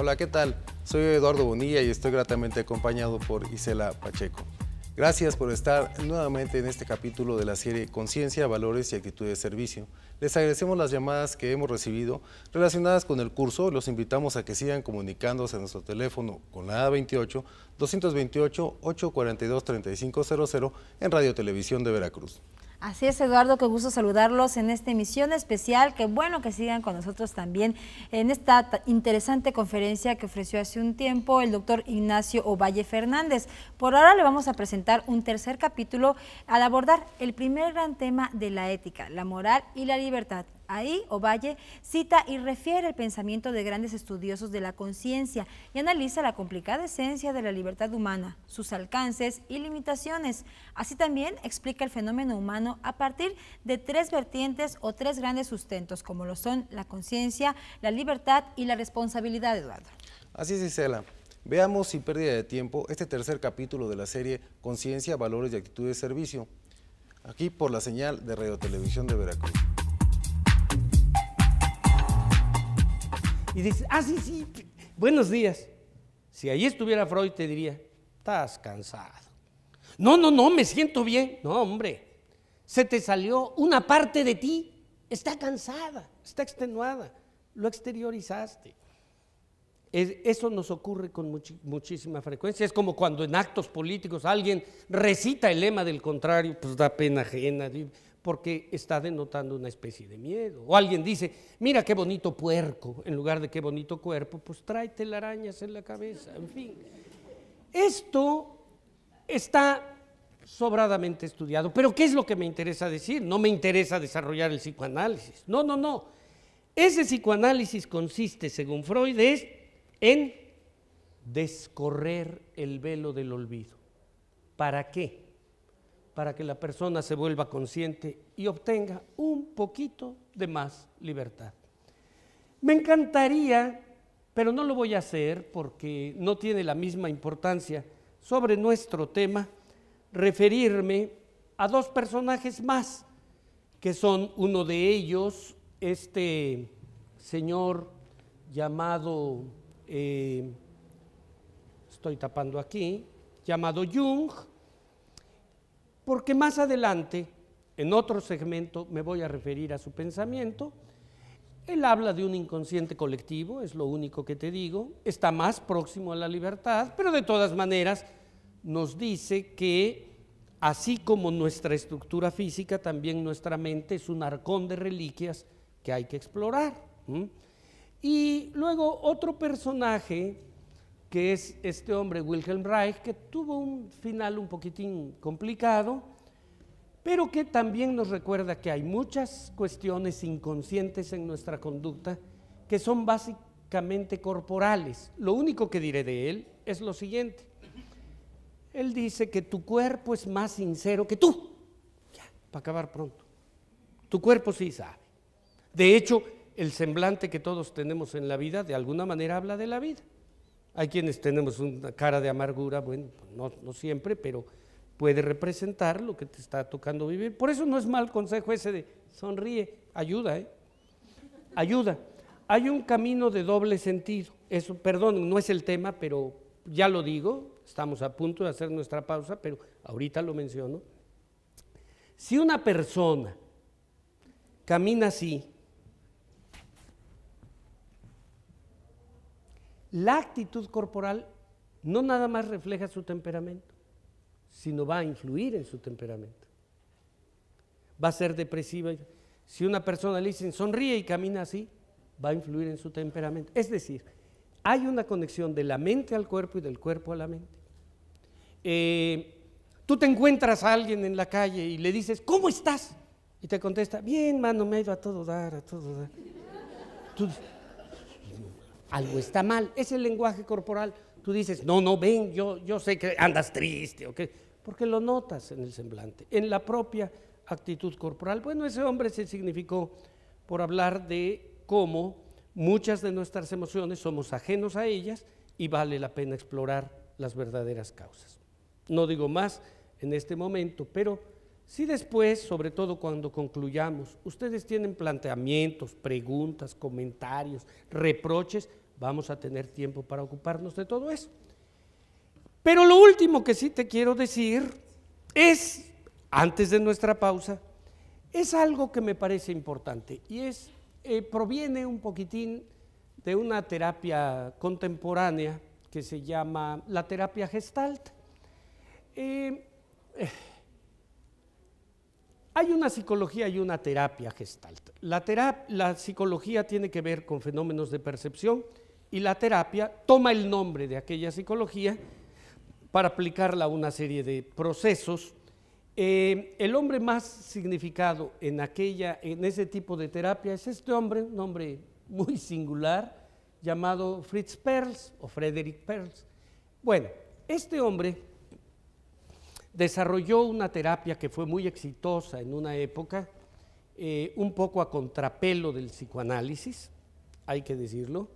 Hola, ¿qué tal? Soy Eduardo Bonilla y estoy gratamente acompañado por Isela Pacheco. Gracias por estar nuevamente en este capítulo de la serie Conciencia, Valores y Actitud de Servicio. Les agradecemos las llamadas que hemos recibido relacionadas con el curso. Los invitamos a que sigan comunicándose a nuestro teléfono con la A28 228 842 3500 en Radio Televisión de Veracruz. Así es, Eduardo, qué gusto saludarlos en esta emisión especial. Qué bueno que sigan con nosotros también en esta interesante conferencia que ofreció hace un tiempo el doctor Ignacio Ovalle Fernández. Por ahora le vamos a presentar un tercer capítulo al abordar el primer gran tema de la ética, la moral y la libertad. Ahí Ovalle cita y refiere el pensamiento de grandes estudiosos de la conciencia y analiza la complicada esencia de la libertad humana, sus alcances y limitaciones. Así también explica el fenómeno humano a partir de tres vertientes o tres grandes sustentos, como lo son la conciencia, la libertad y la responsabilidad, Eduardo. Así es, Isela. Veamos sin pérdida de tiempo este tercer capítulo de la serie Conciencia, Valores y Actitud de Servicio, aquí por la señal de Radio Televisión de Veracruz. Y dices, sí, buenos días. Si ahí estuviera Freud te diría, estás cansado. No, me siento bien. No, hombre, se te salió una parte de ti, está cansada, está extenuada, lo exteriorizaste. Eso nos ocurre con muchísima frecuencia. Es como cuando en actos políticos alguien recita el lema del contrario, pues da pena ajena, porque está denotando una especie de miedo. O alguien dice, mira qué bonito puerco, en lugar de qué bonito cuerpo, pues trae telarañas en la cabeza, en fin. Esto está sobradamente estudiado, pero ¿qué es lo que me interesa decir? No me interesa desarrollar el psicoanálisis, no. Ese psicoanálisis consiste, según Freud, en descorrer el velo del olvido. ¿Para qué? Para que la persona se vuelva consciente y obtenga un poquito de más libertad. Me encantaría, pero no lo voy a hacer porque no tiene la misma importancia sobre nuestro tema, referirme a dos personajes más, que son uno de ellos, este señor llamado, estoy tapando aquí, llamado Jung, porque más adelante, en otro segmento, me voy a referir a su pensamiento. Él habla de un inconsciente colectivo, es lo único que te digo, está más próximo a la libertad, pero de todas maneras nos dice que así como nuestra estructura física, también nuestra mente es un arcón de reliquias que hay que explorar. Y luego otro personaje, que es este hombre Wilhelm Reich, que tuvo un final un poquitín complicado, pero que también nos recuerda que hay muchas cuestiones inconscientes en nuestra conducta que son básicamente corporales. Lo único que diré de él es lo siguiente. Él dice que tu cuerpo es más sincero que tú. Ya, para acabar pronto. Tu cuerpo sí sabe. De hecho, el semblante que todos tenemos en la vida de alguna manera habla de la vida. Hay quienes tenemos una cara de amargura, bueno, no siempre, pero puede representar lo que te está tocando vivir. Por eso no es mal consejo ese de sonríe, ayuda, ayuda. Hay un camino de doble sentido. Eso, perdón, no es el tema, pero ya lo digo, estamos a punto de hacer nuestra pausa, pero ahorita lo menciono. Si una persona camina así, la actitud corporal no nada más refleja su temperamento, sino va a influir en su temperamento. Va a ser depresiva. Si una persona le dicen sonríe y camina así, va a influir en su temperamento. Es decir, hay una conexión de la mente al cuerpo y del cuerpo a la mente. Tú te encuentras a alguien en la calle y le dices, ¿cómo estás? Y te contesta, bien, mano, me ha ido a todo dar, a todo dar. Tú dices, algo está mal, es el lenguaje corporal. Tú dices, no, ven, yo sé que andas triste, ¿ok? Porque lo notas en el semblante, en la propia actitud corporal. Bueno, ese hombre se significó por hablar de cómo muchas de nuestras emociones somos ajenos a ellas y vale la pena explorar las verdaderas causas. No digo más en este momento, pero sí después, sobre todo cuando concluyamos, ustedes tienen planteamientos, preguntas, comentarios, reproches, vamos a tener tiempo para ocuparnos de todo eso. Pero lo último que sí te quiero decir es, antes de nuestra pausa, es algo que me parece importante y proviene un poquitín de una terapia contemporánea que se llama la terapia Gestalt. Hay una psicología y una terapia Gestalt. La psicología tiene que ver con fenómenos de percepción y la terapia toma el nombre de aquella psicología para aplicarla a una serie de procesos. El hombre más significado en ese tipo de terapia es este hombre, un hombre muy singular, llamado Fritz Perls o Frederick Perls. Bueno, este hombre desarrolló una terapia que fue muy exitosa en una época, un poco a contrapelo del psicoanálisis, hay que decirlo,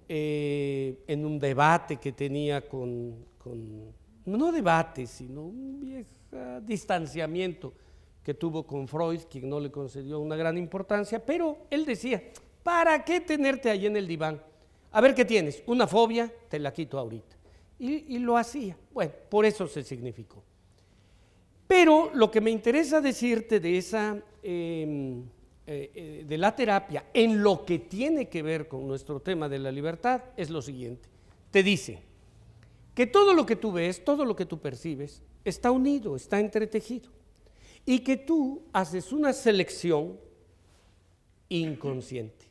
en un debate que tenía no debate, sino un viejo distanciamiento que tuvo con Freud, quien no le concedió una gran importancia, pero él decía, ¿para qué tenerte ahí en el diván? A ver qué tienes, una fobia, te la quito ahorita. Y lo hacía. Bueno, por eso se significó. Pero lo que me interesa decirte de la terapia en lo que tiene que ver con nuestro tema de la libertad es lo siguiente. Te dice que todo lo que tú ves, todo lo que tú percibes, está unido, está entretejido. Y que tú haces una selección inconsciente,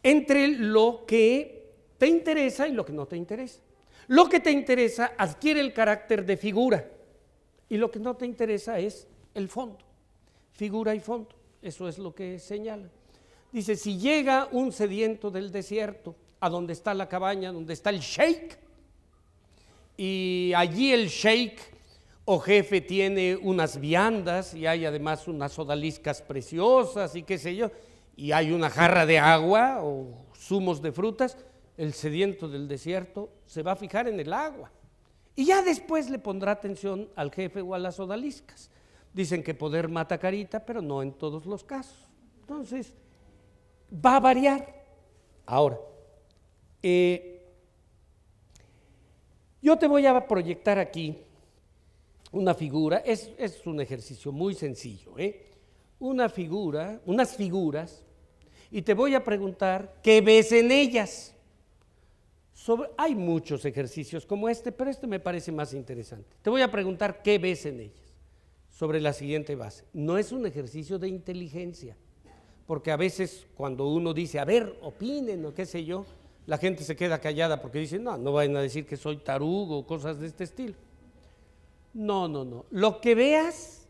entre lo que te interesa y lo que no te interesa. Lo que te interesa adquiere el carácter de figura y lo que no te interesa es el fondo, figura y fondo, eso es lo que señala. Dice, si llega un sediento del desierto a donde está la cabaña, donde está el sheik, y allí el sheik o jefe tiene unas viandas y hay además unas odaliscas preciosas y qué sé yo, y hay una jarra de agua o zumos de frutas, el sediento del desierto se va a fijar en el agua y ya después le pondrá atención al jefe o a las odaliscas. Dicen que poder mata carita, pero no en todos los casos. Entonces, va a variar. Ahora, yo te voy a proyectar aquí una figura, es un ejercicio muy sencillo, unas figuras, y te voy a preguntar qué ves en ellas. Hay muchos ejercicios como este, pero este me parece más interesante. Te voy a preguntar qué ves en ellas, sobre la siguiente base. No es un ejercicio de inteligencia, porque a veces cuando uno dice, a ver, opinen o qué sé yo, la gente se queda callada porque dice, no vayan a decir que soy tarugo o cosas de este estilo. No. Lo que veas,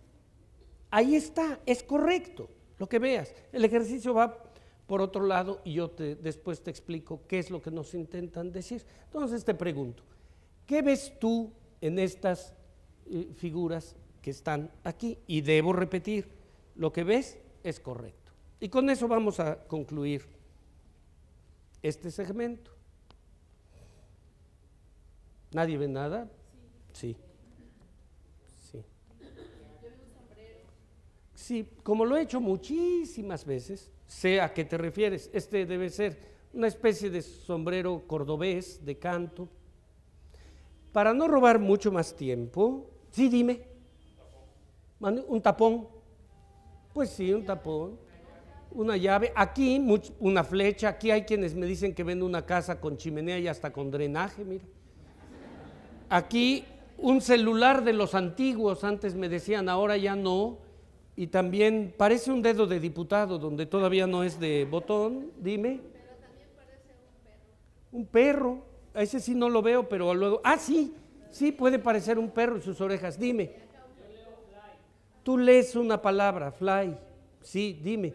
ahí está, es correcto, lo que veas. El ejercicio va por otro lado y yo después te explico qué es lo que nos intentan decir. Entonces te pregunto, ¿qué ves tú en estas figuras que están aquí? Y debo repetir, lo que ves es correcto. Y con eso vamos a concluir este segmento. ¿Nadie ve nada? Sí. Sí, como lo he hecho muchísimas veces, sé a qué te refieres. Este debe ser una especie de sombrero cordobés de canto. Para no robar mucho más tiempo, sí, dime. ¿Un tapón? Pues sí, un tapón. Una llave. Aquí, una flecha. Aquí hay quienes me dicen que ven una casa con chimenea y hasta con drenaje, mira. Aquí, un celular de los antiguos, antes me decían, ahora ya no. Y también parece un dedo de diputado, donde todavía no es de botón, dime. Pero también parece un perro. Un perro, a ese sí no lo veo, pero luego, sí puede parecer un perro y sus orejas, dime. Tú lees una palabra, fly, sí, dime.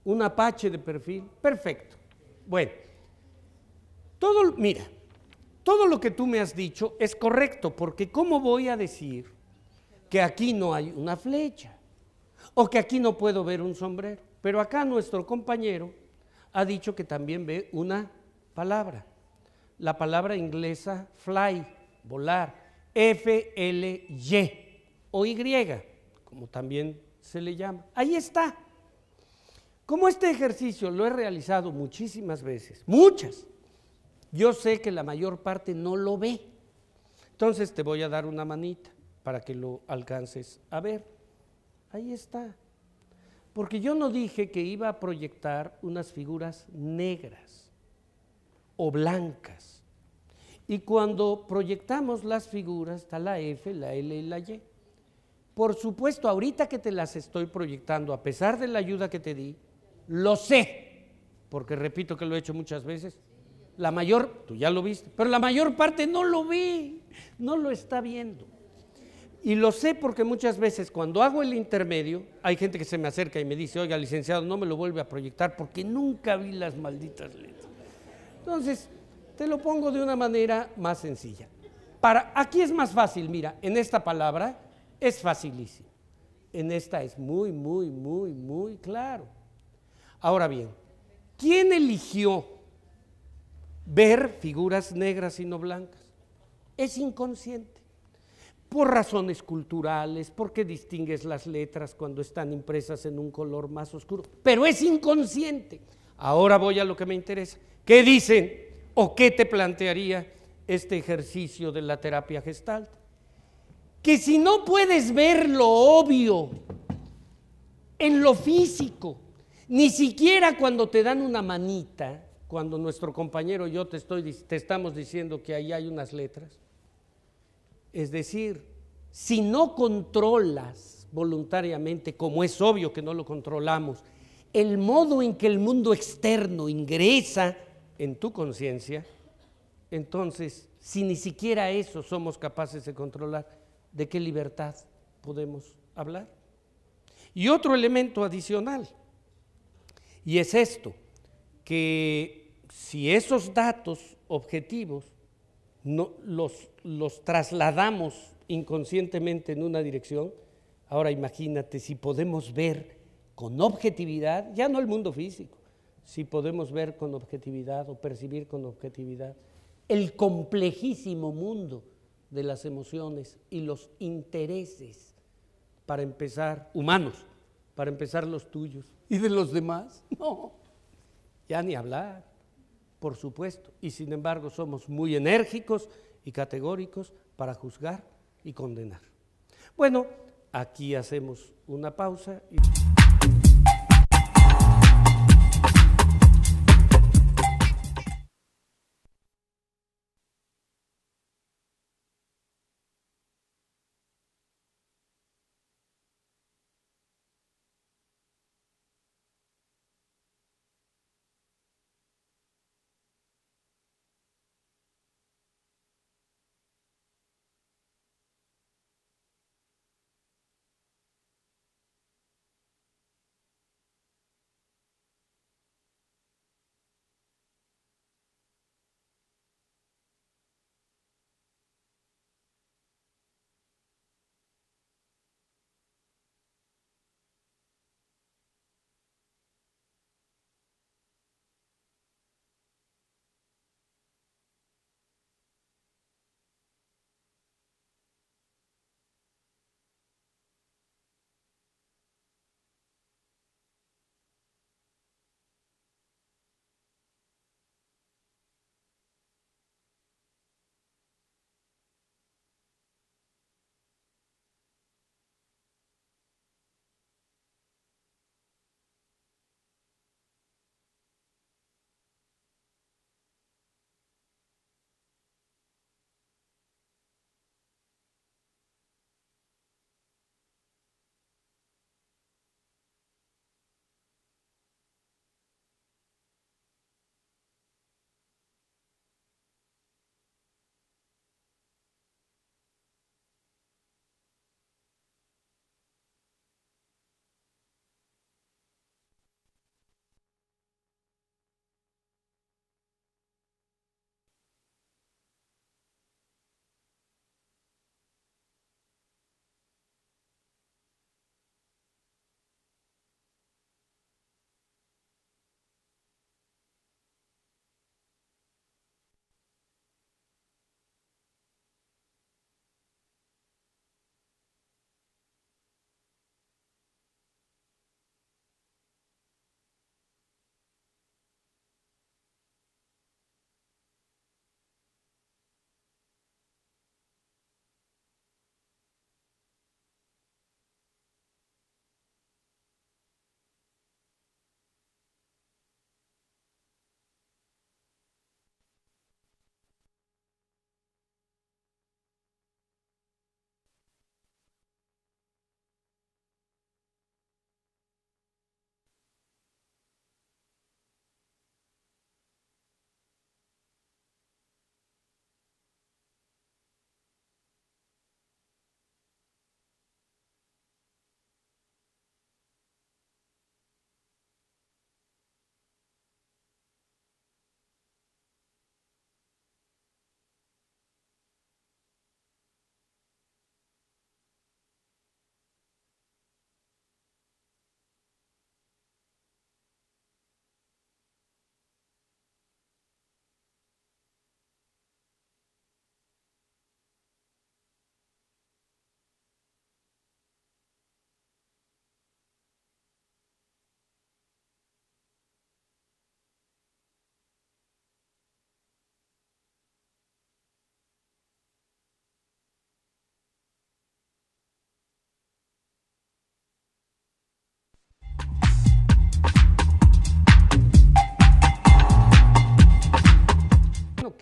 Un apache de perfil, perfecto. Bueno, mira, todo lo que tú me has dicho es correcto, porque ¿cómo voy a decir que aquí no hay una flecha o que aquí no puedo ver un sombrero? Pero acá nuestro compañero ha dicho que también ve una palabra, la palabra inglesa fly, volar, F-L-Y o Y, como también se le llama. Ahí está. Como este ejercicio lo he realizado muchísimas veces, muchas, yo sé que la mayor parte no lo ve. Entonces te voy a dar una manita para que lo alcances a ver. Ahí está. Porque yo no dije que iba a proyectar unas figuras negras o blancas. Y cuando proyectamos las figuras, está la F, la L y la Y. Por supuesto, ahorita que te las estoy proyectando, a pesar de la ayuda que te di, lo sé, porque repito que lo he hecho muchas veces, la mayor, tú ya lo viste, pero la mayor parte no lo ve, no lo está viendo. Y lo sé porque muchas veces cuando hago el intermedio, hay gente que se me acerca y me dice, oiga, licenciado, no me lo vuelve a proyectar porque nunca vi las malditas letras. Entonces, te lo pongo de una manera más sencilla. Aquí es más fácil, mira, en esta palabra es facilísimo. En esta es muy, muy, muy, muy claro. Ahora bien, ¿quién eligió ver figuras negras y no blancas? Es inconsciente. Por razones culturales, porque distingues las letras cuando están impresas en un color más oscuro, pero es inconsciente. Ahora voy a lo que me interesa. ¿Qué dicen o qué te plantearía este ejercicio de la terapia Gestalt? Que si no puedes ver lo obvio en lo físico, ni siquiera cuando te dan una manita, cuando nuestro compañero y yo te estamos diciendo que ahí hay unas letras, es decir, si no controlas voluntariamente, como es obvio que no lo controlamos, el modo en que el mundo externo ingresa en tu conciencia, entonces, si ni siquiera eso somos capaces de controlar, ¿de qué libertad podemos hablar? Y otro elemento adicional, y es esto, que si esos datos objetivos no, los trasladamos inconscientemente en una dirección, ahora imagínate si podemos ver con objetividad, ya no el mundo físico, si podemos ver con objetividad o percibir con objetividad el complejísimo mundo de las emociones y los intereses, para empezar, humanos, para empezar los tuyos y de los demás, no, ya ni hablar. Por supuesto, y sin embargo somos muy enérgicos y categóricos para juzgar y condenar. Bueno, aquí hacemos una pausa.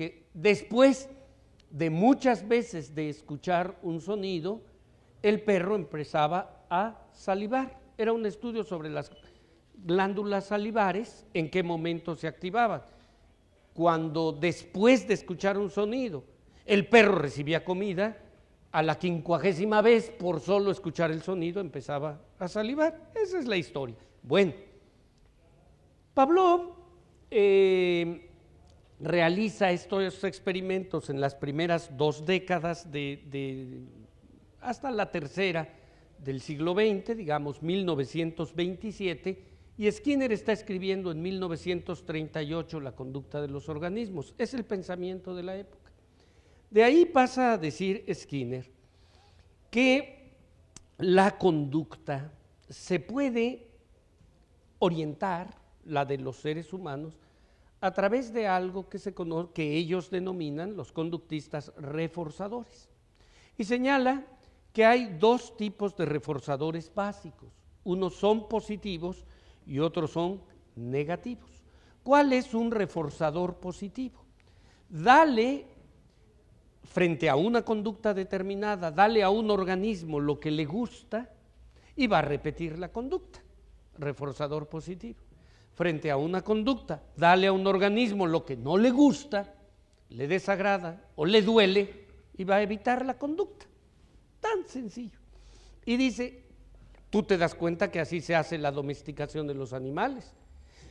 que después de muchas veces de escuchar un sonido, el perro empezaba a salivar. Era un estudio sobre las glándulas salivares, en qué momento se activaban. Cuando después de escuchar un sonido, el perro recibía comida, a la 50ª vez, por solo escuchar el sonido, empezaba a salivar. Esa es la historia. Bueno, Pavlov realiza estos experimentos en las primeras 2 décadas hasta la tercera del siglo XX, digamos 1927, y Skinner está escribiendo en 1938 La conducta de los organismos. Es el pensamiento de la época. De ahí pasa a decir Skinner que la conducta se puede orientar, la de los seres humanos, a través de algo que se conoce, que ellos denominan, los conductistas, reforzadores. Y señala que hay 2 tipos de reforzadores básicos. Unos son positivos y otros son negativos. ¿Cuál es un reforzador positivo? Dale, frente a una conducta determinada, dale a un organismo lo que le gusta y va a repetir la conducta. Reforzador positivo. Frente a una conducta, dale a un organismo lo que no le gusta, le desagrada o le duele y va a evitar la conducta. Tan sencillo. Y dice, tú te das cuenta que así se hace la domesticación de los animales.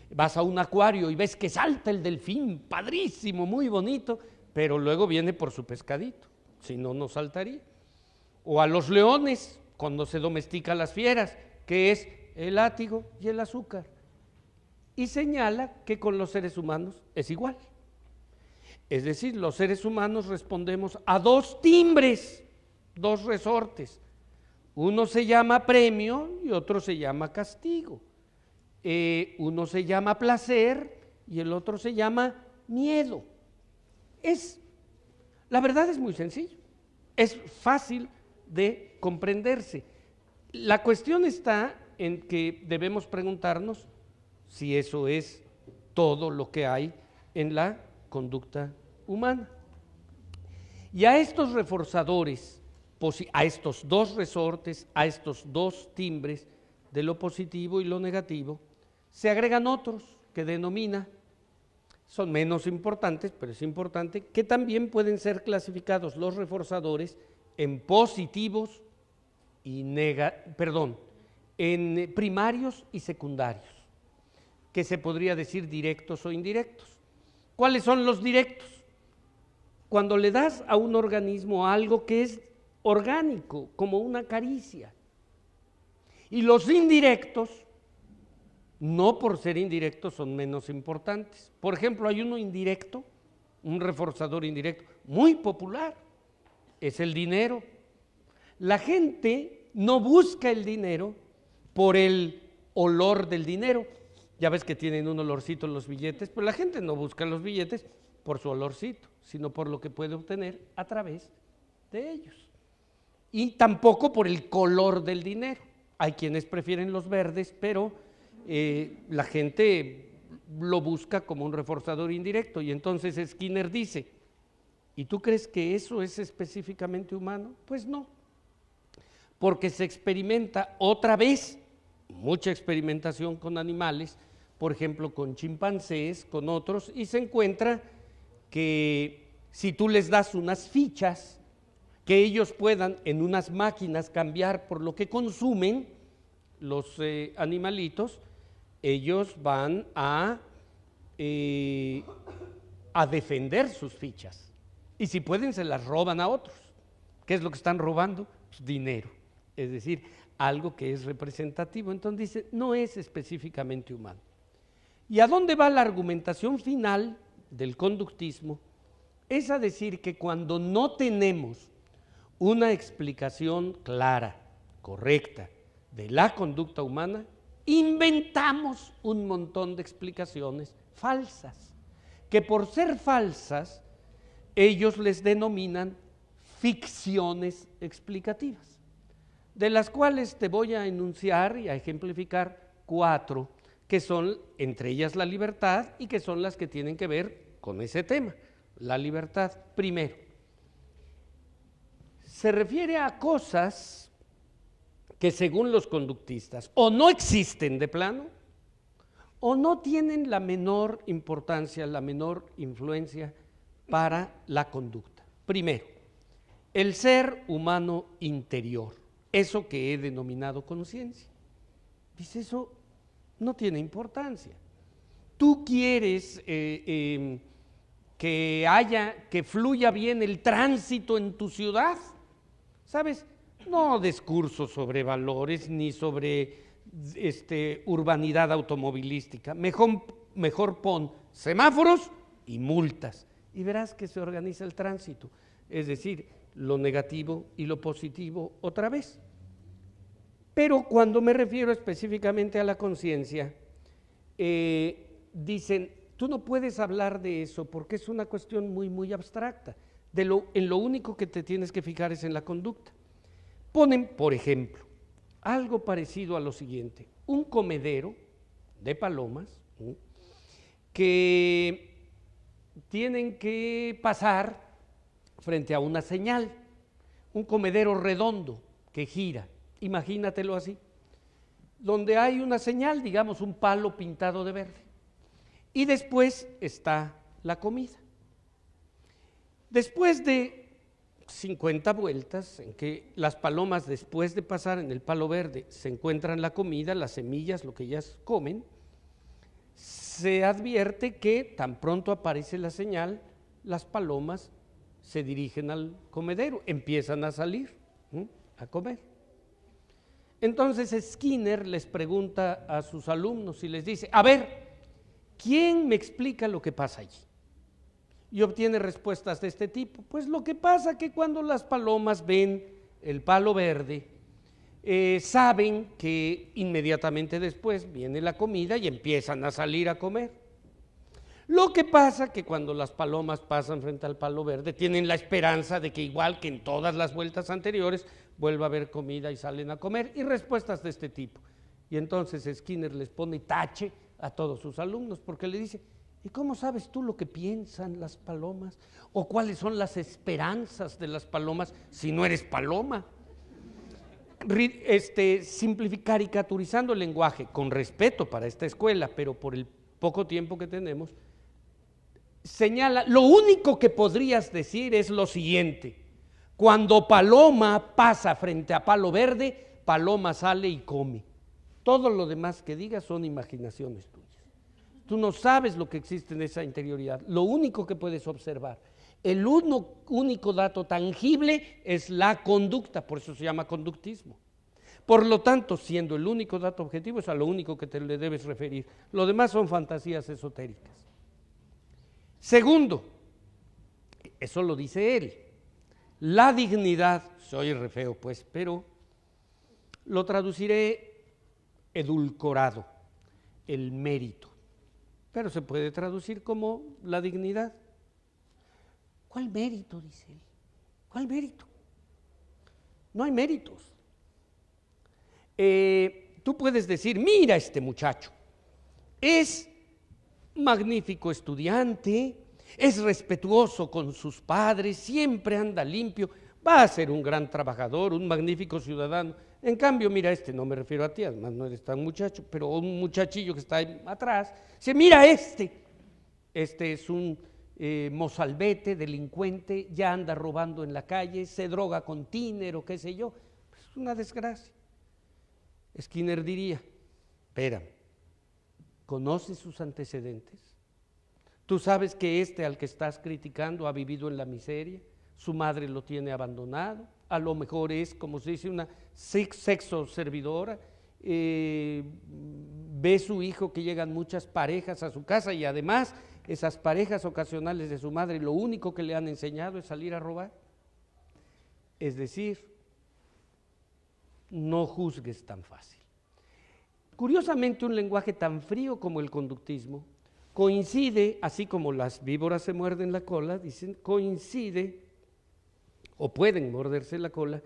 Vas a un acuario y ves que salta el delfín, padrísimo, muy bonito, pero luego viene por su pescadito, si no, no saltaría. O a los leones, cuando se domestica las fieras, que es el látigo y el azúcar. Y señala que con los seres humanos es igual. Es decir, los seres humanos respondemos a 2 timbres, 2 resortes. Uno se llama premio y otro se llama castigo. Uno se llama placer y el otro se llama miedo. La verdad es muy sencillo, es fácil de comprenderse. La cuestión está en que debemos preguntarnos si eso es todo lo que hay en la conducta humana. Y a estos reforzadores, a estos 2 resortes, a estos 2 timbres de lo positivo y lo negativo, se agregan otros que denomina, son menos importantes, pero es importante, que también pueden ser clasificados los reforzadores en positivos y en primarios y secundarios, que se podría decir directos o indirectos. ¿Cuáles son los directos? Cuando le das a un organismo algo que es orgánico, como una caricia. Y los indirectos, no por ser indirectos, son menos importantes. Por ejemplo, hay uno indirecto, un reforzador indirecto, muy popular, es el dinero. La gente no busca el dinero por el olor del dinero. Ya ves que tienen un olorcito los billetes, pero la gente no busca los billetes por su olorcito, sino por lo que puede obtener a través de ellos. Y tampoco por el color del dinero. Hay quienes prefieren los verdes, pero la gente lo busca como un reforzador indirecto. Y entonces Skinner dice, ¿y tú crees que eso es específicamente humano? Pues no, porque se experimenta otra vez, mucha experimentación con animales, por ejemplo con chimpancés, con otros, y se encuentra que si tú les das unas fichas, que ellos puedan en unas máquinas cambiar por lo que consumen los animalitos, ellos van a defender sus fichas. Y si pueden, se las roban a otros. ¿Qué es lo que están robando? Pues dinero, es decir, algo que es representativo. Entonces dice, no es específicamente humano. ¿Y a dónde va la argumentación final del conductismo? Es a decir que cuando no tenemos una explicación clara, correcta, de la conducta humana, inventamos un montón de explicaciones falsas, que por ser falsas, ellos les denominan ficciones explicativas, de las cuales te voy a enunciar y a ejemplificar 4, que son entre ellas la libertad y que son las que tienen que ver con ese tema. la libertad. Primero, se refiere a cosas que según los conductistas o no existen de plano o no tienen la menor importancia, la menor influencia para la conducta. Primero, el ser humano interior, eso que he denominado conciencia. Dice, eso no tiene importancia. Tú quieres que fluya bien el tránsito en tu ciudad, ¿sabes? No discursos sobre valores ni sobre urbanidad automovilística. Mejor pon semáforos y multas y verás que se organiza el tránsito. Es decir, lo negativo y lo positivo otra vez. Pero cuando me refiero específicamente a la conciencia, dicen, tú no puedes hablar de eso porque es una cuestión muy, muy abstracta. En lo único que te tienes que fijar es en la conducta. Ponen, por ejemplo, algo parecido a lo siguiente, un comedero de palomas que tienen que pasar frente a una señal, un comedero redondo que gira, imagínatelo así, donde hay una señal, digamos un palo pintado de verde, y después está la comida. Después de 50 vueltas en que las palomas, después de pasar en el palo verde, se encuentran la comida, las semillas, lo que ellas comen, se advierte que tan pronto aparece la señal, las palomas se dirigen al comedero, empiezan a salir a comer. Entonces Skinner les pregunta a sus alumnos y les dice, a ver, ¿quién me explica lo que pasa allí? Y obtiene respuestas de este tipo. Pues lo que pasa es que cuando las palomas ven el palo verde, saben que inmediatamente después viene la comida y empiezan a salir a comer. Lo que pasa es que cuando las palomas pasan frente al palo verde, tienen la esperanza de que igual que en todas las vueltas anteriores, vuelva a haber comida y salen a comer, y respuestas de este tipo. Y entonces Skinner les pone tache a todos sus alumnos, porque le dice, ¿y cómo sabes tú lo que piensan las palomas? ¿O cuáles son las esperanzas de las palomas si no eres paloma? Caricaturizando el lenguaje, con respeto para esta escuela, pero por el poco tiempo que tenemos, señala, lo único que podrías decir es lo siguiente, cuando paloma pasa frente a palo verde, paloma sale y come. Todo lo demás que digas son imaginaciones tuyas. Tú no sabes lo que existe en esa interioridad. Lo único que puedes observar, el único dato tangible es la conducta, por eso se llama conductismo. Por lo tanto, siendo el único dato objetivo, es a lo único que te le debes referir. Lo demás son fantasías esotéricas. Segundo, eso lo dice él, la dignidad, soy re feo pues, pero lo traduciré edulcorado, el mérito. Pero se puede traducir como la dignidad. ¿Cuál mérito? Dice él. ¿Cuál mérito? No hay méritos. Tú puedes decir, mira este muchacho, es magnífico estudiante, es respetuoso con sus padres, siempre anda limpio, va a ser un gran trabajador, un magnífico ciudadano. En cambio, mira este, no me refiero a ti, además no eres tan muchacho, pero un muchachillo que está ahí atrás, dice, mira este es un mozalbete, delincuente, ya anda robando en la calle, se droga con tiner o qué sé yo, es una desgracia. Skinner diría, espera, ¿conoces sus antecedentes? Tú sabes que al que estás criticando ha vivido en la miseria, su madre lo tiene abandonado, a lo mejor es, como se dice, una sexo servidora, ve su hijo que llegan muchas parejas a su casa y además esas parejas ocasionales de su madre lo único que le han enseñado es salir a robar. Es decir, no juzgues tan fácil. Curiosamente, un lenguaje tan frío como el conductismo coincide, así como las víboras se muerden la cola, dicen, coincide o pueden morderse la cola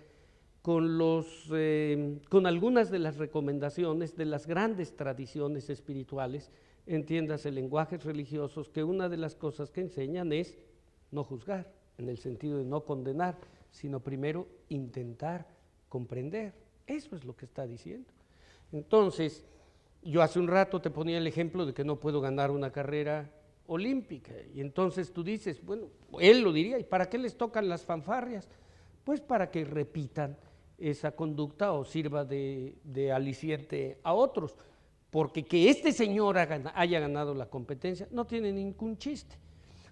con algunas de las recomendaciones de las grandes tradiciones espirituales, entiéndase lenguajes religiosos, que una de las cosas que enseñan es no juzgar, en el sentido de no condenar, sino primero intentar comprender. Eso es lo que está diciendo. Entonces, yo hace un rato te ponía el ejemplo de que no puedo ganar una carrera olímpica, y entonces tú dices, bueno, él lo diría, ¿y para qué les tocan las fanfarrias? Pues para que repitan esa conducta o sirva de aliciente a otros, porque que este señor haya ganado la competencia no tiene ningún chiste,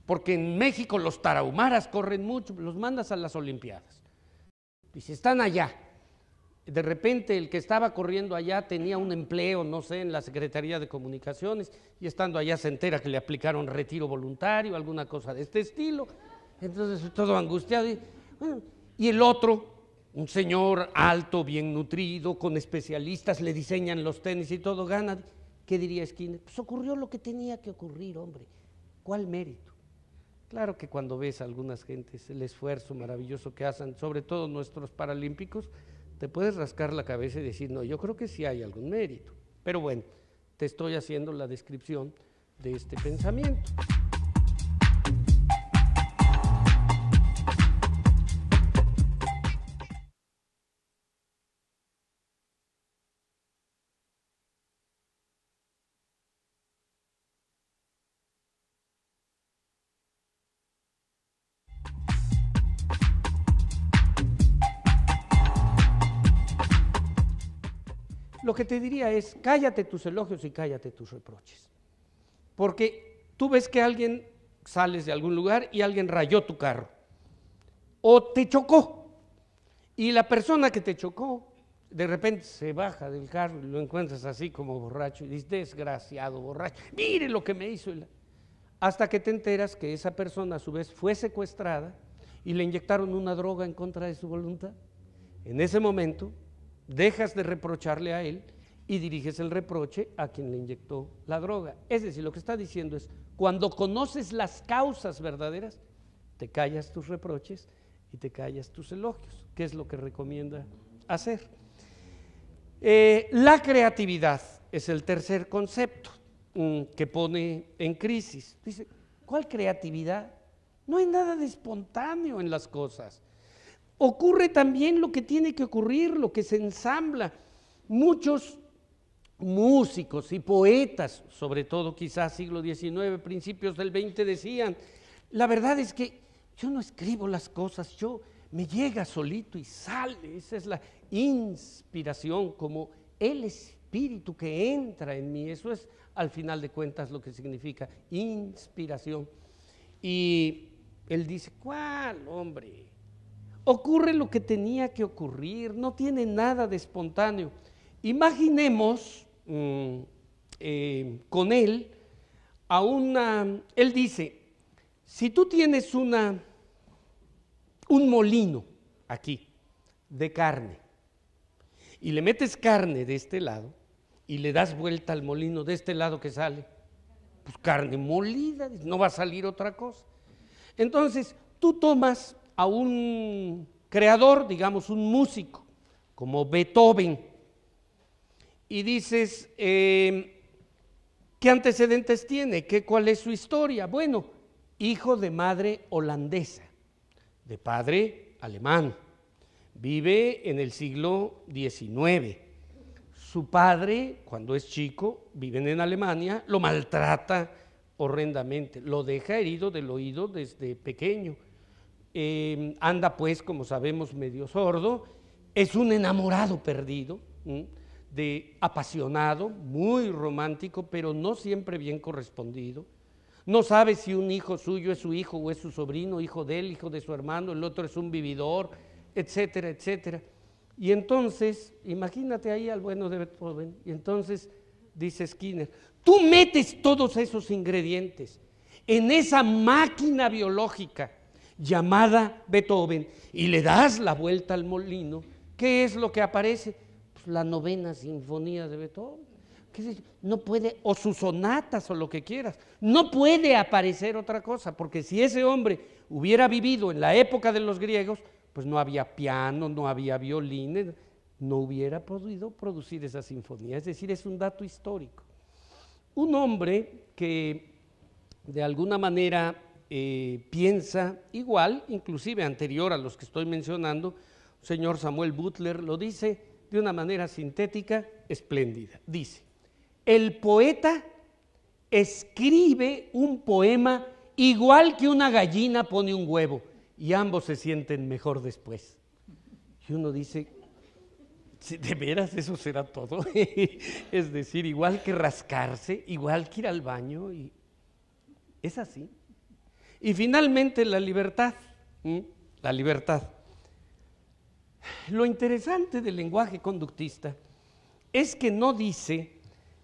porque en México los tarahumaras corren mucho, los mandas a las Olimpiadas, y si están allá, de repente el que estaba corriendo allá tenía un empleo, no sé, en la Secretaría de Comunicaciones, y estando allá se entera que le aplicaron retiro voluntario, alguna cosa de este estilo, entonces todo angustiado, y el otro, un señor alto, bien nutrido, con especialistas, le diseñan los tenis y todo, gana. ¿Qué diría Skinner? Pues ocurrió lo que tenía que ocurrir, hombre. ¿Cuál mérito? Claro que cuando ves a algunas gentes el esfuerzo maravilloso que hacen, sobre todo nuestros paralímpicos, te puedes rascar la cabeza y decir, no, yo creo que sí hay algún mérito. Pero bueno, te estoy haciendo la descripción de este pensamiento. Lo que te diría es, cállate tus elogios y cállate tus reproches. Porque tú ves que alguien, sales de algún lugar y alguien rayó tu carro, o te chocó, y la persona que te chocó, de repente se baja del carro y lo encuentras así como borracho, y dices, desgraciado borracho, mire lo que me hizo. Hasta que te enteras que esa persona a su vez fue secuestrada y le inyectaron una droga en contra de su voluntad. En ese momento dejas de reprocharle a él y diriges el reproche a quien le inyectó la droga. Es decir, lo que está diciendo es, cuando conoces las causas verdaderas, te callas tus reproches y te callas tus elogios, que es lo que recomienda hacer. La creatividad es el tercer concepto que pone en crisis. Dice, ¿cuál creatividad? No hay nada de espontáneo en las cosas. Ocurre también lo que tiene que ocurrir, lo que se ensambla. Muchos músicos y poetas, sobre todo quizás siglo XIX, principios del XX, decían, la verdad es que yo no escribo las cosas, yo me llega solito y sale, esa es la inspiración, como el espíritu que entra en mí, eso es al final de cuentas lo que significa inspiración. Y él dice, ¿cuál, hombre? Ocurre lo que tenía que ocurrir, no tiene nada de espontáneo. Imaginemos con él él dice, si tú tienes un molino aquí de carne y le metes carne de este lado y le das vuelta al molino de este lado que sale, pues carne molida, no va a salir otra cosa. Entonces tú tomas a un creador, digamos un músico, como Beethoven, y dices, ¿qué antecedentes tiene? ¿Cuál es su historia? Bueno, hijo de madre holandesa, de padre alemán, vive en el siglo XIX. Su padre, cuando es chico, viven en Alemania, lo maltrata horrendamente, lo deja herido del oído desde pequeño. Anda pues, como sabemos, medio sordo, es un enamorado perdido, apasionado, muy romántico, pero no siempre bien correspondido. No sabe si un hijo suyo es su hijo o es su sobrino, hijo de él, hijo de su hermano, el otro es un vividor, etcétera, etcétera. Y entonces, imagínate ahí al bueno de Beethoven, y entonces dice Skinner, tú metes todos esos ingredientes en esa máquina biológica llamada Beethoven y le das la vuelta al molino, ¿qué es lo que aparece? Pues la novena sinfonía de Beethoven. No puede, o sus sonatas o lo que quieras, no puede aparecer otra cosa, porque si ese hombre hubiera vivido en la época de los griegos, pues no había piano, no había violines, no hubiera podido producir esa sinfonía. Es decir, es un dato histórico. Un hombre que de alguna manera piensa igual, inclusive anterior a los que estoy mencionando, señor Samuel Butler lo dice de una manera sintética, espléndida. Dice, el poeta escribe un poema igual que una gallina pone un huevo y ambos se sienten mejor después. Y uno dice, ¿de veras eso será todo? Es decir, igual que rascarse, igual que ir al baño, y es así. Y finalmente la libertad, la libertad. Lo interesante del lenguaje conductista es que no dice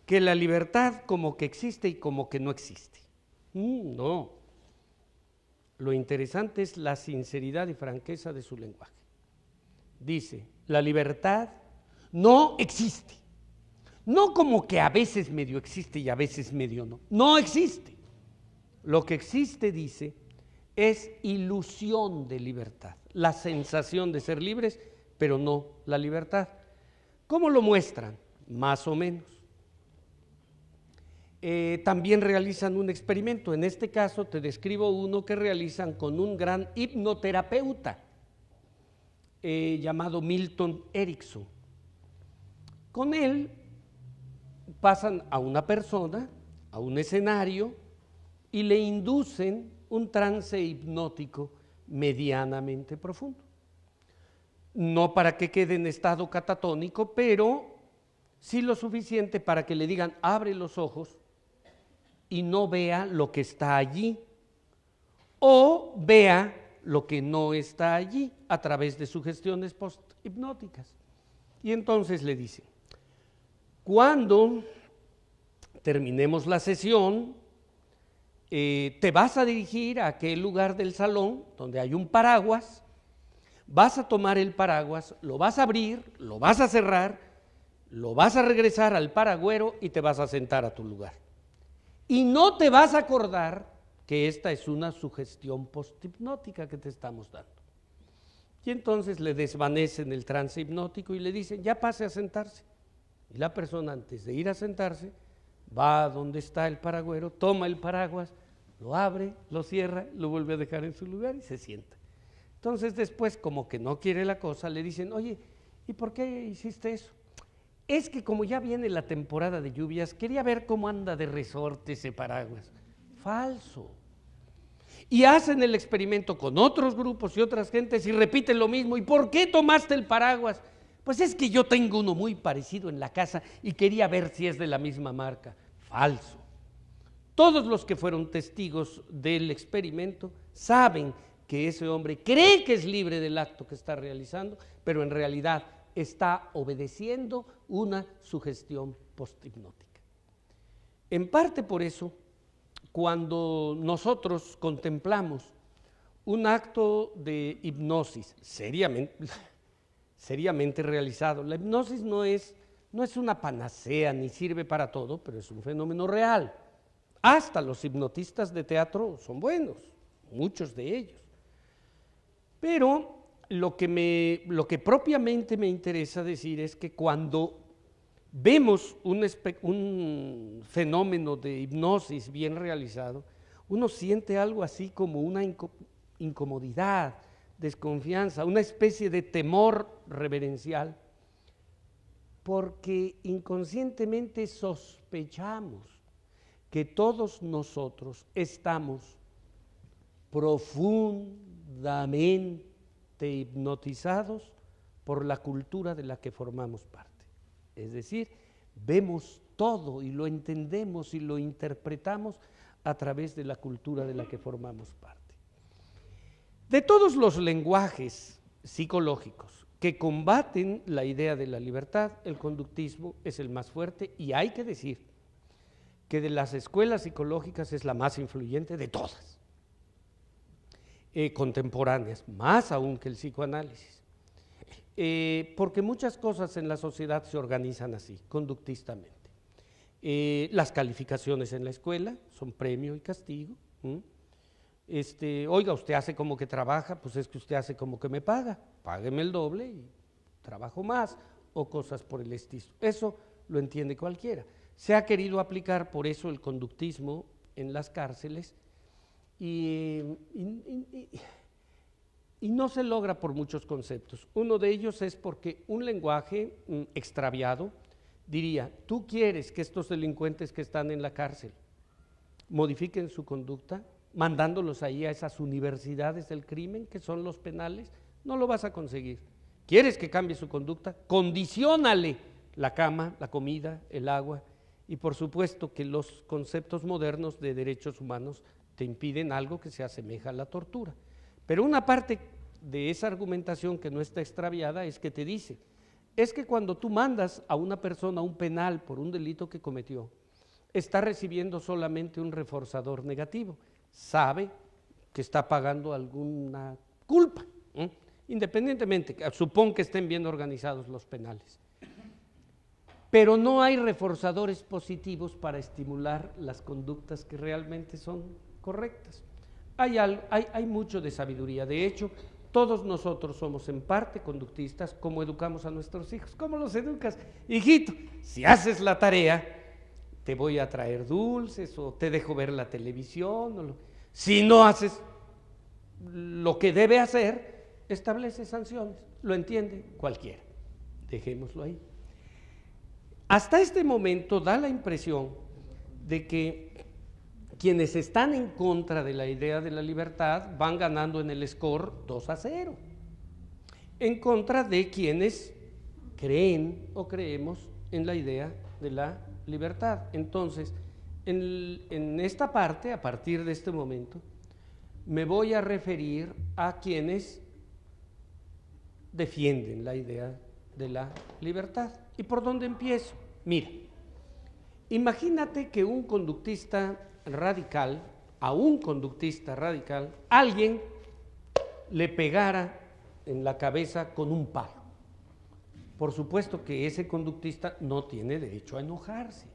que la libertad como que existe y como que no existe. No. Lo interesante es la sinceridad y franqueza de su lenguaje. Dice, la libertad no existe. No como que a veces medio existe y a veces medio no. No existe. Lo que existe, dice, es ilusión de libertad, la sensación de ser libres, pero no la libertad. ¿Cómo lo muestran? Más o menos. También realizan un experimento, en este caso te describo uno que realizan con un gran hipnoterapeuta llamado Milton Erickson. Con él pasan a una persona, a un escenario, y le inducen un trance hipnótico medianamente profundo. No para que quede en estado catatónico, pero sí lo suficiente para que le digan, abre los ojos y no vea lo que está allí, o vea lo que no está allí a través de sugestiones post-hipnóticas. Y entonces le dicen, cuando terminemos la sesión, te vas a dirigir a aquel lugar del salón donde hay un paraguas, vas a tomar el paraguas, lo vas a abrir, lo vas a cerrar, lo vas a regresar al paragüero y te vas a sentar a tu lugar. Y no te vas a acordar que esta es una sugestión posthipnótica que te estamos dando. Y entonces le desvanecen el trance hipnótico y le dicen, ya pase a sentarse. Y la persona, antes de ir a sentarse, va a donde está el paragüero, toma el paraguas, lo abre, lo cierra, lo vuelve a dejar en su lugar y se sienta. Entonces después, como que no quiere la cosa, le dicen, oye, ¿y por qué hiciste eso? Es que como ya viene la temporada de lluvias, quería ver cómo anda de resorte ese paraguas. Falso. Y hacen el experimento con otros grupos y otras gentes y repiten lo mismo. ¿Y por qué tomaste el paraguas? Pues es que yo tengo uno muy parecido en la casa y quería ver si es de la misma marca. Falso. Todos los que fueron testigos del experimento saben que ese hombre cree que es libre del acto que está realizando, pero en realidad está obedeciendo una sugestión posthipnótica. En parte por eso, cuando nosotros contemplamos un acto de hipnosis seriamente realizado, la hipnosis no es una panacea ni sirve para todo, pero es un fenómeno real. Hasta los hipnotistas de teatro son buenos, muchos de ellos. Pero lo que propiamente me interesa decir es que cuando vemos un fenómeno de hipnosis bien realizado, uno siente algo así como una incomodidad, desconfianza, una especie de temor reverencial, porque inconscientemente sospechamos que todos nosotros estamos profundamente hipnotizados por la cultura de la que formamos parte. Es decir, vemos todo y lo entendemos y lo interpretamos a través de la cultura de la que formamos parte. De todos los lenguajes psicológicos que combaten la idea de la libertad, el conductismo es el más fuerte y hay que decir que de las escuelas psicológicas es la más influyente de todas. Contemporáneas, más aún que el psicoanálisis, porque muchas cosas en la sociedad se organizan así, conductistamente. Las calificaciones en la escuela son premio y castigo. Oiga, usted hace como que trabaja, pues es que usted hace como que me paga, págueme el doble y trabajo más, o cosas por el estilo. Eso lo entiende cualquiera. Se ha querido aplicar por eso el conductismo en las cárceles, y no se logra por muchos conceptos. Uno de ellos es porque un lenguaje extraviado diría, tú quieres que estos delincuentes que están en la cárcel modifiquen su conducta, mandándolos ahí a esas universidades del crimen, que son los penales, no lo vas a conseguir. ¿Quieres que cambie su conducta? Condiciónale la cama, la comida, el agua, y por supuesto que los conceptos modernos de derechos humanos te impiden algo que se asemeja a la tortura. Pero una parte de esa argumentación que no está extraviada es que te dice, es que cuando tú mandas a una persona a un penal por un delito que cometió, está recibiendo solamente un reforzador negativo, sabe que está pagando alguna culpa, independientemente, supón que estén bien organizados los penales. Pero no hay reforzadores positivos para estimular las conductas que realmente son correctas. Hay mucho de sabiduría. De hecho, todos nosotros somos en parte conductistas. ¿Cómo educamos a nuestros hijos? ¿Cómo los educas? Hijito, si haces la tarea, te voy a traer dulces o te dejo ver la televisión. Si no haces lo que debe hacer, establece sanciones. Lo entiende cualquiera. Dejémoslo ahí. Hasta este momento da la impresión de que quienes están en contra de la idea de la libertad van ganando en el score 2-0, en contra de quienes creen o creemos en la idea de la libertad. Entonces, en esta parte, a partir de este momento, me voy a referir a quienes defienden la idea de la libertad. ¿Y por dónde empiezo? Mira, imagínate que un conductista radical, alguien le pegara en la cabeza con un palo. Por supuesto que ese conductista no tiene derecho a enojarse.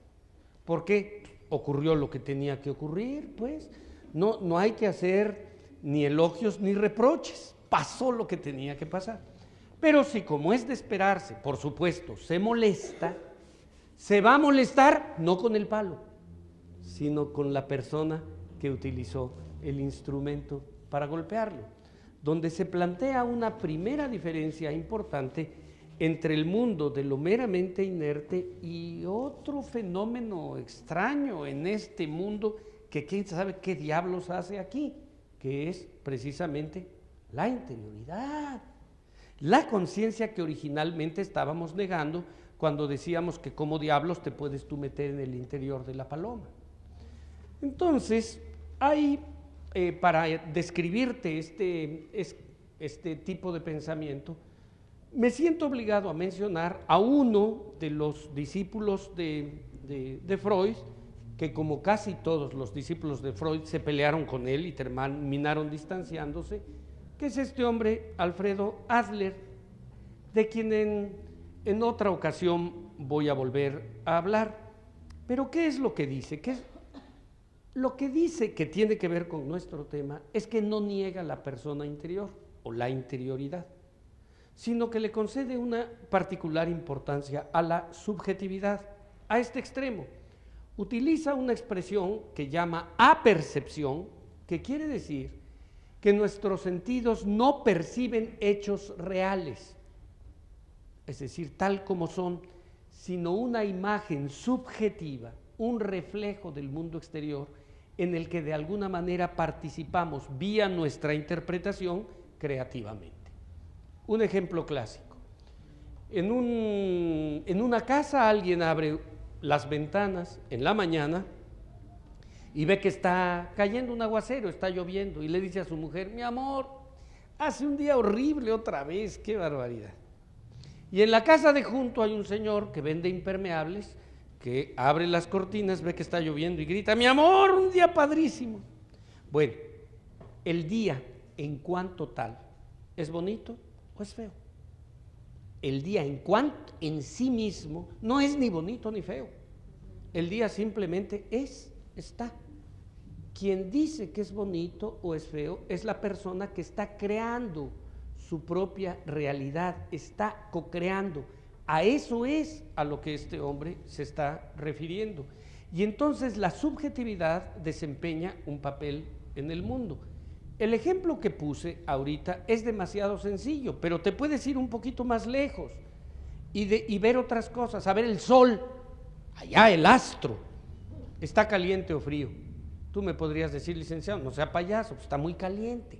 ¿Por qué? Ocurrió lo que tenía que ocurrir, pues. No hay que hacer ni elogios ni reproches. Pasó lo que tenía que pasar. Pero si, como es de esperarse, por supuesto, se molesta, se va a molestar no con el palo, sino con la persona que utilizó el instrumento para golpearlo, donde se plantea una primera diferencia importante entre el mundo de lo meramente inerte y otro fenómeno extraño en este mundo que quién sabe qué diablos hace aquí, que es precisamente la interioridad. La conciencia que originalmente estábamos negando cuando decíamos que como diablos te puedes tú meter en el interior de la paloma. Entonces, hay, para describirte este tipo de pensamiento, me siento obligado a mencionar a uno de los discípulos de Freud, que como casi todos los discípulos de Freud se pelearon con él y terminaron distanciándose, que es este hombre, Alfredo Adler, de quien en otra ocasión voy a volver a hablar. Pero ¿qué es lo que dice? Lo que dice que tiene que ver con nuestro tema es que no niega la persona interior o la interioridad, sino que le concede una particular importancia a la subjetividad, a este extremo. Utiliza una expresión que llama apercepción, que quiere decir que nuestros sentidos no perciben hechos reales, es decir, tal como son, sino una imagen subjetiva, un reflejo del mundo exterior en el que de alguna manera participamos vía nuestra interpretación creativamente. Un ejemplo clásico. En una casa alguien abre las ventanas en la mañana y ve que está cayendo un aguacero, está lloviendo, y le dice a su mujer: mi amor, hace un día horrible otra vez, qué barbaridad. Y en la casa de junto hay un señor que vende impermeables, que abre las cortinas, ve que está lloviendo y grita: mi amor, un día padrísimo. Bueno, el día en cuanto tal, ¿es bonito o es feo? El día en cuanto en sí mismo no es ni bonito ni feo. El día simplemente está. Quien dice que es bonito o es feo es la persona que está creando su propia realidad, está co-creando. A eso es a lo que este hombre se está refiriendo. Y entonces la subjetividad desempeña un papel en el mundo. El ejemplo que puse ahorita es demasiado sencillo, pero te puedes ir un poquito más lejos y ver otras cosas, a ver el sol, allá el astro, ¿está caliente o frío? Tú me podrías decir, licenciado, no sea payaso, pues está muy caliente.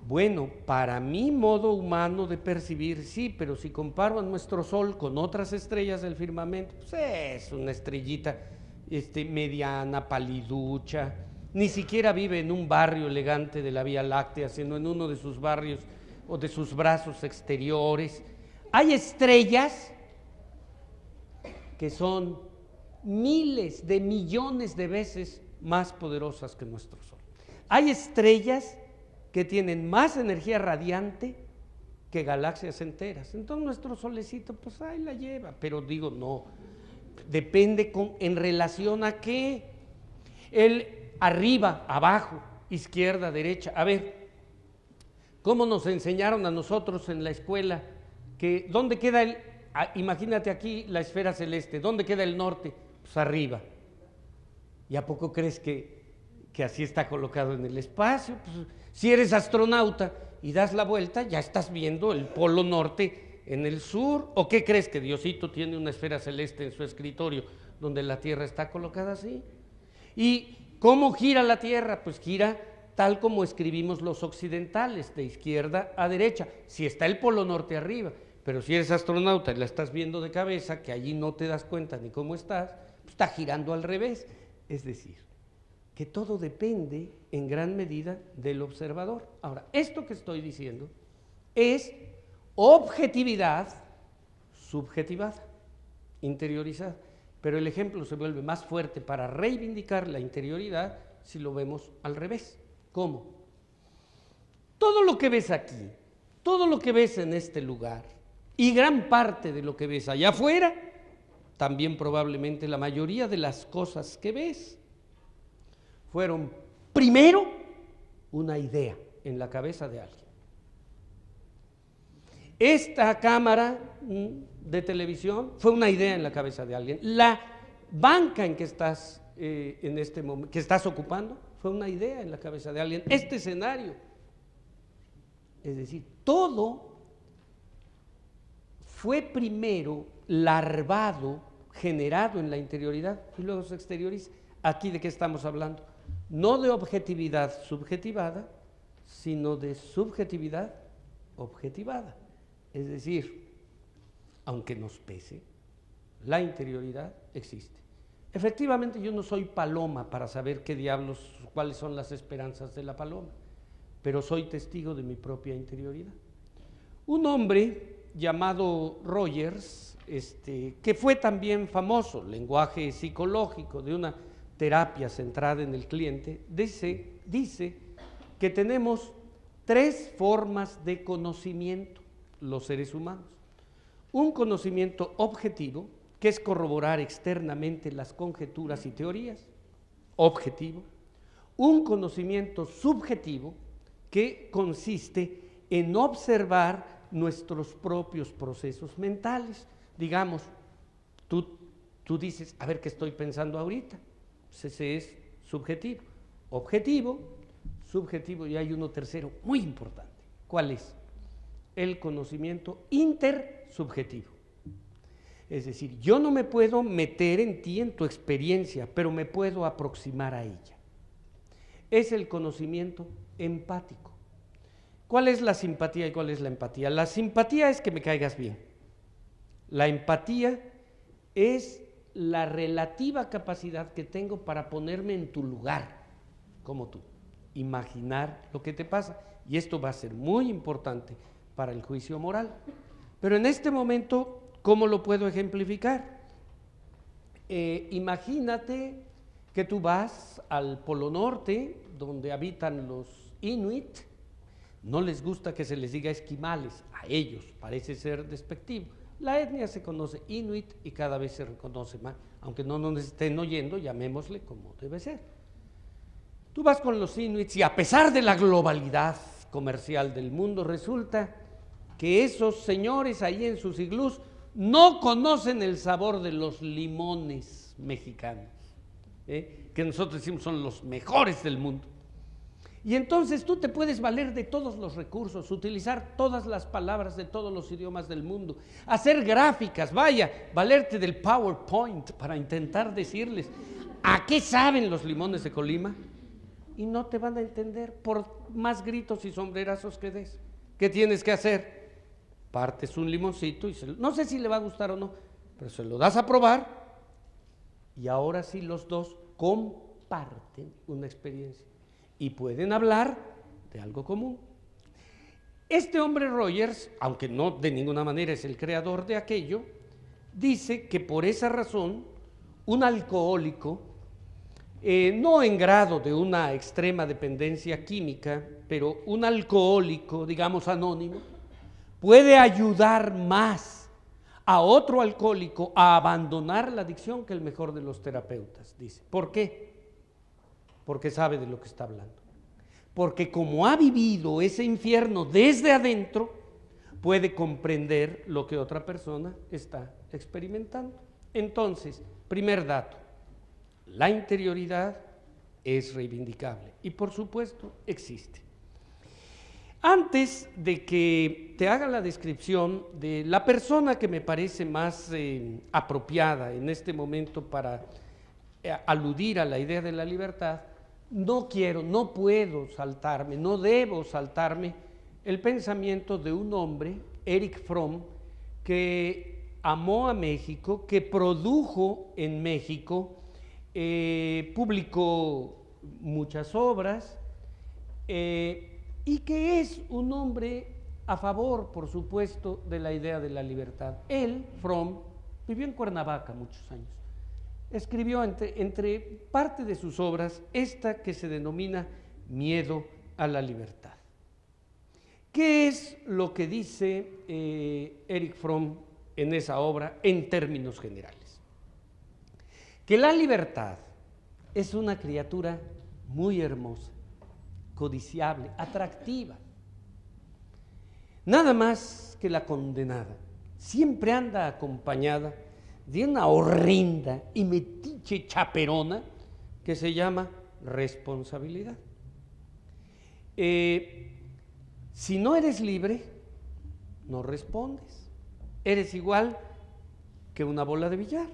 Bueno, para mi modo humano de percibir, sí, pero si comparo a nuestro sol con otras estrellas del firmamento, pues es una estrellita mediana, paliducha, ni siquiera vive en un barrio elegante de la Vía Láctea, sino en uno de sus barrios o de sus brazos exteriores. Hay estrellas que son miles de millones de veces más poderosas que nuestro Sol. Hay estrellas que tienen más energía radiante que galaxias enteras. Entonces nuestro solecito, pues ahí la lleva, pero digo, no, depende en relación a qué. Arriba, abajo, izquierda, derecha. A ver, ¿cómo nos enseñaron a nosotros en la escuela que dónde queda imagínate aquí la esfera celeste, ¿dónde queda el norte? Pues arriba. ¿Y a poco crees que así está colocado en el espacio? Pues, si eres astronauta y das la vuelta, ya estás viendo el polo norte en el sur. ¿O qué crees, que Diosito tiene una esfera celeste en su escritorio donde la Tierra está colocada así? ¿Y cómo gira la Tierra? Pues gira tal como escribimos los occidentales, de izquierda a derecha, si está el polo norte arriba. Pero si eres astronauta y la estás viendo de cabeza, que allí no te das cuenta ni cómo estás, pues está girando al revés. Es decir, que todo depende en gran medida del observador. Ahora, esto que estoy diciendo es objetividad subjetivada, interiorizada. Pero el ejemplo se vuelve más fuerte para reivindicar la interioridad si lo vemos al revés. ¿Cómo? Todo lo que ves aquí, todo lo que ves en este lugar y gran parte de lo que ves allá afuera, también probablemente la mayoría de las cosas que ves, fueron primero una idea en la cabeza de alguien. Esta cámara de televisión fue una idea en la cabeza de alguien. La banca en que estás en este momento, que estás ocupando, fue una idea en la cabeza de alguien. Este escenario, es decir, todo fue primero larvado, generado en la interioridad y luego se exterioriza. ¿Aquí de qué estamos hablando? No de objetividad subjetivada, sino de subjetividad objetivada. Es decir, aunque nos pese, la interioridad existe. Efectivamente, yo no soy paloma para saber qué diablos, cuáles son las esperanzas de la paloma, pero soy testigo de mi propia interioridad. Un hombre llamado Rogers, que fue también famoso, lenguaje psicológico de una terapia centrada en el cliente, dice que tenemos 3 formas de conocimiento los seres humanos. Un conocimiento objetivo, que es corroborar externamente las conjeturas y teorías, objetivo. Un conocimiento subjetivo, que consiste en observar nuestros propios procesos mentales. Digamos, tú dices, a ver qué estoy pensando ahorita. Pues ese es subjetivo. Objetivo, subjetivo, y hay uno tercero muy importante. ¿Cuál es? El conocimiento intersubjetivo. Es decir, yo no me puedo meter en ti, en tu experiencia, pero me puedo aproximar a ella. Es el conocimiento empático. ¿Cuál es la simpatía y cuál es la empatía? La simpatía es que me caigas bien. La empatía es la relativa capacidad que tengo para ponerme en tu lugar, como tú, imaginar lo que te pasa. Y esto va a ser muy importante para el juicio moral. Pero en este momento, ¿cómo lo puedo ejemplificar? Imagínate que tú vas al Polo Norte, donde habitan los Inuit. No les gusta que se les diga esquimales, a ellos parece ser despectivo. La etnia se conoce Inuit y cada vez se reconoce más, aunque no nos estén oyendo, llamémosle como debe ser. Tú vas con los Inuits y a pesar de la globalidad comercial del mundo, resulta que esos señores ahí en sus iglús no conocen el sabor de los limones mexicanos. que nosotros decimos son los mejores del mundo. Y entonces tú te puedes valer de todos los recursos, utilizar todas las palabras de todos los idiomas del mundo, hacer gráficas, valerte del PowerPoint para intentar decirles a qué saben los limones de Colima, y no te van a entender por más gritos y sombrerazos que des. ¿Qué tienes que hacer? Partes un limoncito y no sé si le va a gustar o no, pero se lo das a probar y ahora sí los dos comparten una experiencia y pueden hablar de algo común. Este hombre Rogers, aunque no de ninguna manera es el creador de aquello, dice que por esa razón un alcohólico, no en grado de una extrema dependencia química, pero un alcohólico, digamos anónimo, puede ayudar más a otro alcohólico a abandonar la adicción que el mejor de los terapeutas, dice. ¿Por qué? Porque sabe de lo que está hablando. Porque como ha vivido ese infierno desde adentro, puede comprender lo que otra persona está experimentando. Entonces, primer dato, la interioridad es reivindicable y por supuesto existe. Antes de que te haga la descripción de la persona que me parece más apropiada en este momento para aludir a la idea de la libertad, no puedo saltarme, no debo saltarme el pensamiento de un hombre, Erich Fromm, que amó a México, que produjo en México, publicó muchas obras, y que es un hombre a favor, por supuesto, de la idea de la libertad. Él, Fromm, vivió en Cuernavaca muchos años. Escribió entre parte de sus obras esta que se denomina Miedo a la libertad. ¿Qué es lo que dice Erich Fromm en esa obra en términos generales? Que la libertad es una criatura muy hermosa, codiciable, atractiva. Nada más que la condenada siempre anda acompañada de una horrenda y metiche chaperona que se llama responsabilidad. Si no eres libre, no respondes. Eres igual que una bola de billar.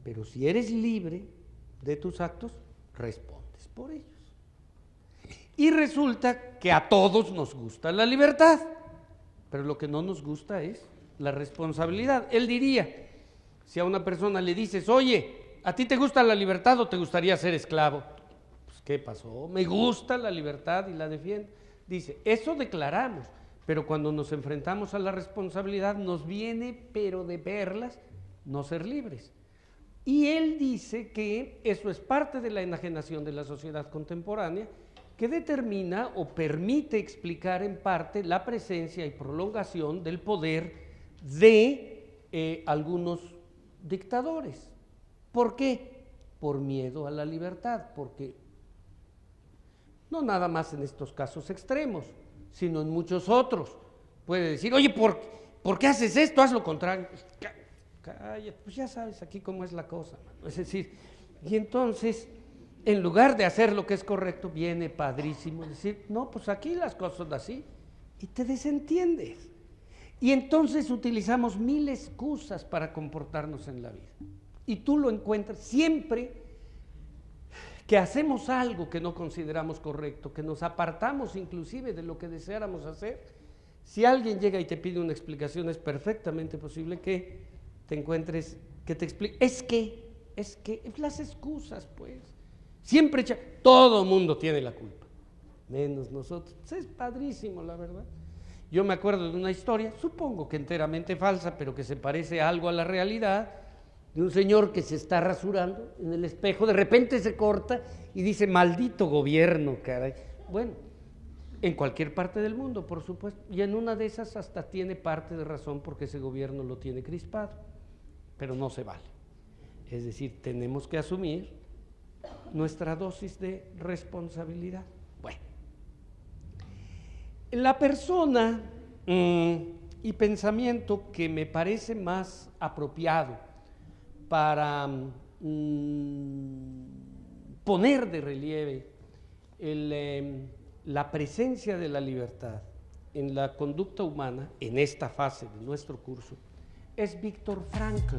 Pero si eres libre de tus actos, respondes por ellos. Y resulta que a todos nos gusta la libertad, pero lo que no nos gusta es la responsabilidad. Él diría, si a una persona le dices, oye, ¿a ti te gusta la libertad o te gustaría ser esclavo? Pues, ¿qué pasó? Me gusta la libertad y la defiendo. Dice, eso declaramos, pero cuando nos enfrentamos a la responsabilidad nos viene, pero de perlas, no ser libres. Y él dice que eso es parte de la enajenación de la sociedad contemporánea, que determina o permite explicar en parte la presencia y prolongación del poder de algunos dictadores. ¿Por qué? Por miedo a la libertad, porque no nada más en estos casos extremos, sino en muchos otros. Puede decir, oye, ¿por qué haces esto? Haz lo contrario. Cállate, pues ya sabes aquí cómo es la cosa, mano. Es decir, y entonces, en lugar de hacer lo que es correcto, viene padrísimo decir, no, pues aquí las cosas son así, y te desentiendes. Y entonces utilizamos mil excusas para comportarnos en la vida. Y tú lo encuentras siempre que hacemos algo que no consideramos correcto, que nos apartamos inclusive de lo que deseáramos hacer. Si alguien llega y te pide una explicación, es perfectamente posible que te encuentres, que te explique, es que, las excusas, pues. Siempre, todo mundo tiene la culpa, menos nosotros. Es padrísimo, la verdad. Yo me acuerdo de una historia, supongo que enteramente falsa, pero que se parece algo a la realidad, de un señor que se está rasurando en el espejo, de repente se corta y dice, maldito gobierno, caray. Bueno, en cualquier parte del mundo, por supuesto, y en una de esas hasta tiene parte de razón porque ese gobierno lo tiene crispado, pero no se vale. Es decir, tenemos que asumir nuestra dosis de responsabilidad. Bueno, la persona y pensamiento que me parece más apropiado para poner de relieve la presencia de la libertad en la conducta humana, en esta fase de nuestro curso, es Viktor Frankl.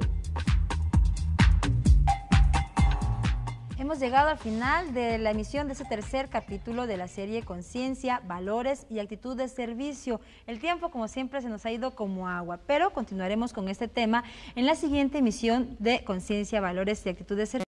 Hemos llegado al final de la emisión de este tercer capítulo de la serie Conciencia, Valores y Actitud de Servicio. El tiempo, como siempre, se nos ha ido como agua, pero continuaremos con este tema en la siguiente emisión de Conciencia, Valores y Actitud de Servicio.